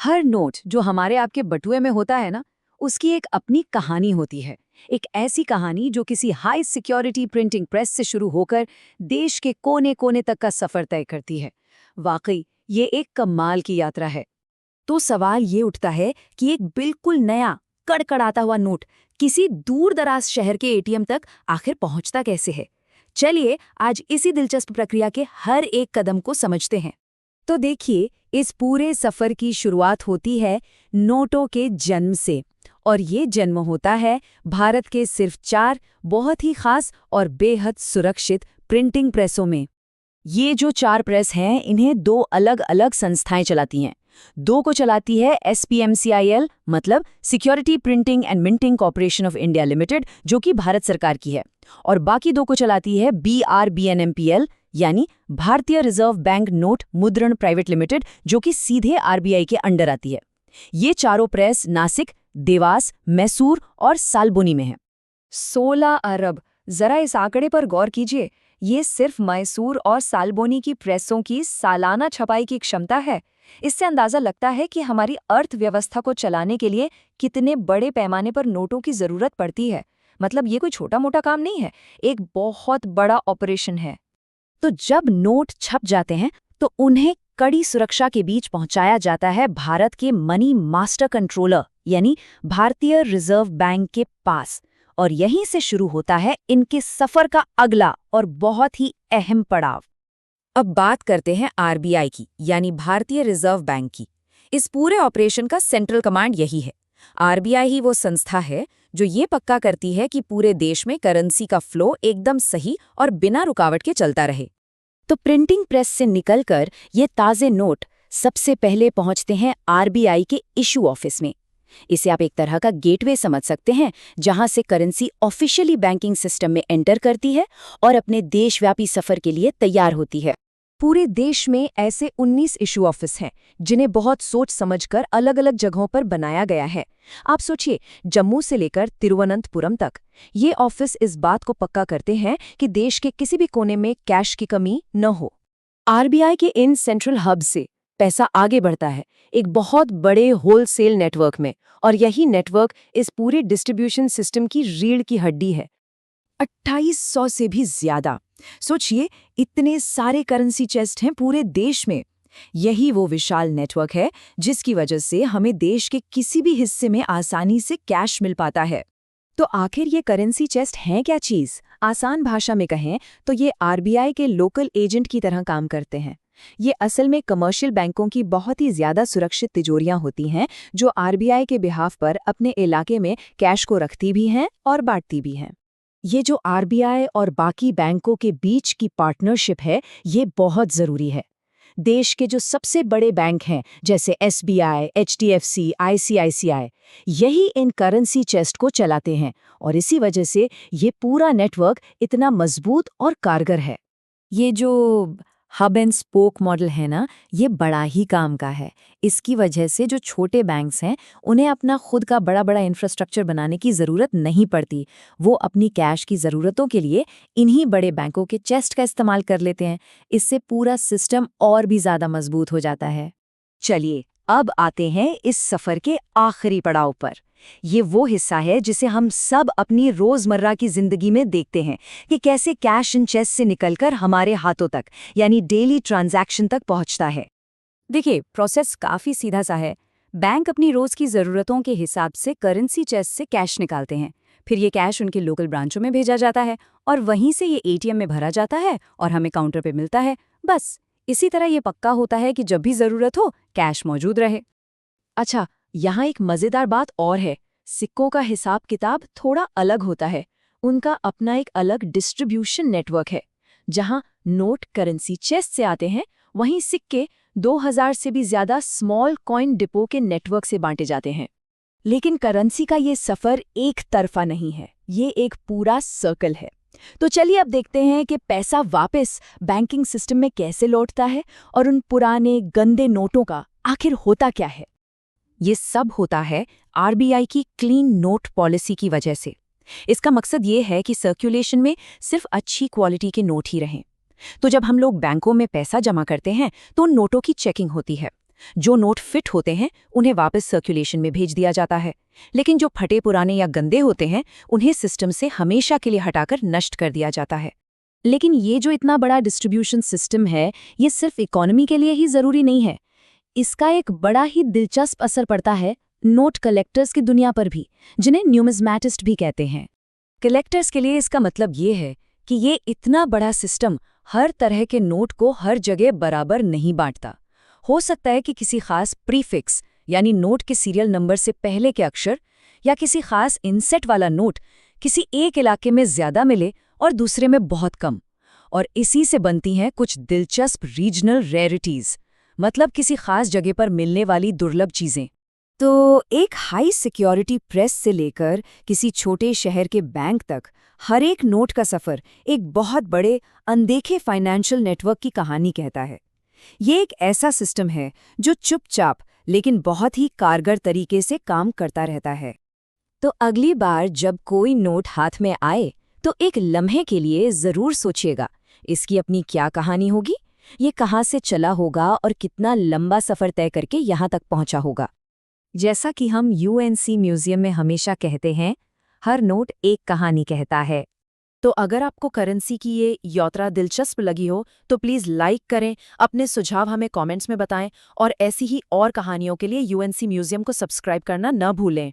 हर note जो हमारे आपके बटुए में होता है ना, उसकी एक अपनी कहानी होती है। एक ऐसी कहानी जो किसी हाई सिक्योरिटी प्रिंटिंग प्रेस से शुरू होकर देश के कोने कोने तक का सफर तय करती है। वाकई ये एक कमाल की यात्रा है। तो सवाल ये उठता है कि एक बिल्कुल नया कड़कड़ाता हुआ नोट किसी दूर दराज शहर के एटीएम तक आखिर पहुंचता कैसे है। चलिए आज इसी दिलचस्प प्रक्रिया के हर एक कदम को समझते हैं। तो देखिए, इस पूरे सफर की शुरुआत होती है नोटों के जन्म से। और ये जन्म होता है भारत के सिर्फ 4 बहुत ही खास और बेहद सुरक्षित प्रिंटिंग प्रेसों में। ये जो 4 प्रेस हैं, इन्हें 2 अलग-अलग संस्थाएं चलाती हैं। 2 को चलाती है SPMCIL, मतलब security printing and minting corporation of India limited, जो कि भारत सरकार की है। और बाकी 2 को चलाती है BRBNMPL, यानी भारतीय रिजर्व बैंक नोट मुद्रण प्राइवेट लिमिटेड, जो कि सीधे RBI के अंडर आती है। ये चारों प्रेस नासिक, देवास, मैसूर और सालबोनी में है। 16 अरब, जरा इस आंकड़े पर गौर कीजिए। ये सिर्फ मैसूर और सालबोनी की प्रेसों की सालाना छपाई की क्षमता है। इससे अंदाजा लगता है कि हमारी अर्थव्यवस्था को चलाने के लिए कितने बड़े पैमाने पर नोटों की जरूरत पड़ती है। मतलब ये कोई छोटा मोटा काम नहीं है, एक बहुत बड़ा ऑपरेशन है। तो जब नोट छप जाते हैं तो उन्हें कड़ी सुरक्षा के बीच पहुंचाया जाता है भारत के मनी मास्टर कंट्रोलर यानी भारतीय रिजर्व बैंक के पास। और यहीं से शुरू होता है इनके सफर का अगला और बहुत ही अहम पड़ाव। अब बात करते हैं RBI की, यानी भारतीय रिजर्व बैंक की। इस पूरे ऑपरेशन का सेंट्रल कमांड यही है। RBI ही वो संस्था है जो ये पक्का करती है कि पूरे देश में करेंसी का फ्लो एकदम सही और बिना रुकावट के चलता रहे। तो प्रिंटिंग प्रेस से निकलकर ये ताज़े नोट सबसे पहले पहुंचते हैं RBI के इशू ऑफिस में। इसे आप एक तरह का गेटवे समझ सकते हैं, जहां से करेंसी ऑफिशियली बैंकिंग सिस्टम में एंटर करती है और अपने देशव्यापी सफर के लिए तैयार होती है। पूरे देश में ऐसे 19 इशू ऑफिस हैं, जिन्हें बहुत सोच समझकर अलग अलग जगहों पर बनाया गया है। आप सोचिए, जम्मू से लेकर तिरुवनंतपुरम तक ये ऑफिस इस बात को पक्का करते हैं कि देश के किसी भी कोने में कैश की कमी न हो। RBI के इन सेंट्रल हब से पैसा आगे बढ़ता है एक बहुत बड़े होलसेल नेटवर्क में, और यही नेटवर्क इस पूरे डिस्ट्रीब्यूशन सिस्टम की रीढ़ की हड्डी है। 2800 से भी ज्यादा। सोचिए, इतने सारे करेंसी चेस्ट हैं पूरे देश में। यही वो विशाल नेटवर्क है जिसकी वजह से हमें देश के किसी भी हिस्से में आसानी से कैश मिल पाता है। तो आखिर ये करेंसी चेस्ट हैं क्या चीज? आसान भाषा में कहें तो ये RBI के लोकल एजेंट की तरह काम करते हैं। ये असल में कमर्शियल बैंकों की बहुत ही ज्यादा सुरक्षित तिजोरियां होती हैं, जो RBI के बिहाफ पर अपने इलाके में कैश को रखती भी हैं और बांटती भी हैं। ये जो RBI और बाकी बैंकों के बीच की पार्टनरशिप है, ये बहुत जरूरी है। देश के जो सबसे बड़े बैंक हैं, जैसे SBI, HDFC, ICICI, यही इन करेंसी चेस्ट को चलाते हैं, और इसी वजह से ये पूरा नेटवर्क इतना मजबूत और कारगर है। ये जो हब एंड स्पोक मॉडल है ना, ये बड़ा ही काम का है। इसकी वजह से जो छोटे बैंक्स हैं, उन्हें अपना खुद का बड़ा बड़ा इंफ्रास्ट्रक्चर बनाने की ज़रूरत नहीं पड़ती। वो अपनी कैश की ज़रूरतों के लिए इन्हीं बड़े बैंकों के चेस्ट का इस्तेमाल कर लेते हैं। इससे पूरा सिस्टम और भी ज़्यादा मजबूत हो जाता है। चलिए, अब आते हैं इस सफ़र के आखिरी पड़ाव पर। ये वो हिस्सा है जिसे हम सब अपनी रोजमर्रा की जिंदगी में देखते हैं कि कैसे कैश इन चेस्ट से निकलकर हमारे हाथों तक, यानी डेली ट्रांजैक्शन तक पहुंचता है। देखिए, प्रोसेस काफी सीधा सा है। बैंक अपनी रोज की जरूरतों के हिसाब से करेंसी चेस्ट से कैश निकालते हैं। फिर ये कैश उनके लोकल ब्रांचों में भेजा जाता है और वहीं से ये ATM में भरा जाता है और हमें काउंटर पे मिलता है। बस इसी तरह ये पक्का होता है कि जब भी जरूरत हो, कैश मौजूद रहे। अच्छा, यहाँ एक मजेदार बात और है। सिक्कों का हिसाब किताब थोड़ा अलग होता है। उनका अपना एक अलग डिस्ट्रीब्यूशन नेटवर्क है। जहाँ नोट करेंसी चेस्ट से आते हैं, वहीं सिक्के 2000 से भी ज्यादा स्मॉल कॉइन डिपो के नेटवर्क से बांटे जाते हैं। लेकिन करेंसी का ये सफर एक तरफा नहीं है, ये एक पूरा सर्कल है। तो चलिए अब देखते हैं कि पैसा वापस बैंकिंग सिस्टम में कैसे लौटता है, और उन पुराने गंदे नोटों का आखिर होता क्या है। ये सब होता है RBI की क्लीन नोट पॉलिसी की वजह से। इसका मकसद ये है कि सर्कुलेशन में सिर्फ अच्छी क्वालिटी के नोट ही रहें। तो जब हम लोग बैंकों में पैसा जमा करते हैं तो उन नोटों की चेकिंग होती है। जो नोट फिट होते हैं उन्हें वापस सर्कुलेशन में भेज दिया जाता है, लेकिन जो फटे पुराने या गंदे होते हैं उन्हें सिस्टम से हमेशा के लिए हटाकर नष्ट कर दिया जाता है। लेकिन ये जो इतना बड़ा डिस्ट्रीब्यूशन सिस्टम है, ये सिर्फ इकोनॉमी के लिए ही जरूरी नहीं है। इसका एक बड़ा ही दिलचस्प असर पड़ता है नोट कलेक्टर्स की दुनिया पर भी, जिन्हें न्यूमिज्मेटिस्ट भी कहते हैं। कलेक्टर्स के लिए इसका मतलब ये है कि ये इतना बड़ा सिस्टम हर तरह के नोट को हर जगह बराबर नहीं बांटता। हो सकता है कि किसी खास प्रीफिक्स यानी नोट के सीरियल नंबर से पहले के अक्षर या किसी खास इनसेट वाला नोट किसी एक इलाके में ज्यादा मिले और दूसरे में बहुत कम, और इसी से बनती हैं कुछ दिलचस्प रीजनल रेयरिटीज, मतलब किसी खास जगह पर मिलने वाली दुर्लभ चीजें। तो एक हाई सिक्योरिटी प्रेस से लेकर किसी छोटे शहर के बैंक तक हर एक नोट का सफर एक बहुत बड़े अनदेखे फाइनेंशियल नेटवर्क की कहानी कहता है। ये एक ऐसा सिस्टम है जो चुपचाप लेकिन बहुत ही कारगर तरीके से काम करता रहता है। तो अगली बार जब कोई नोट हाथ में आए तो एक लम्हे के लिए जरूर सोचिएगा, इसकी अपनी क्या कहानी होगी, ये कहाँ से चला होगा और कितना लंबा सफर तय करके यहाँ तक पहुँचा होगा। जैसा कि हम यूएनसी म्यूजियम में हमेशा कहते हैं, हर नोट एक कहानी कहता है। तो अगर आपको करेंसी की ये यात्रा दिलचस्प लगी हो तो प्लीज़ लाइक करें, अपने सुझाव हमें कमेंट्स में बताएं और ऐसी ही और कहानियों के लिए यूएनसी म्यूजियम को सब्सक्राइब करना न भूलें।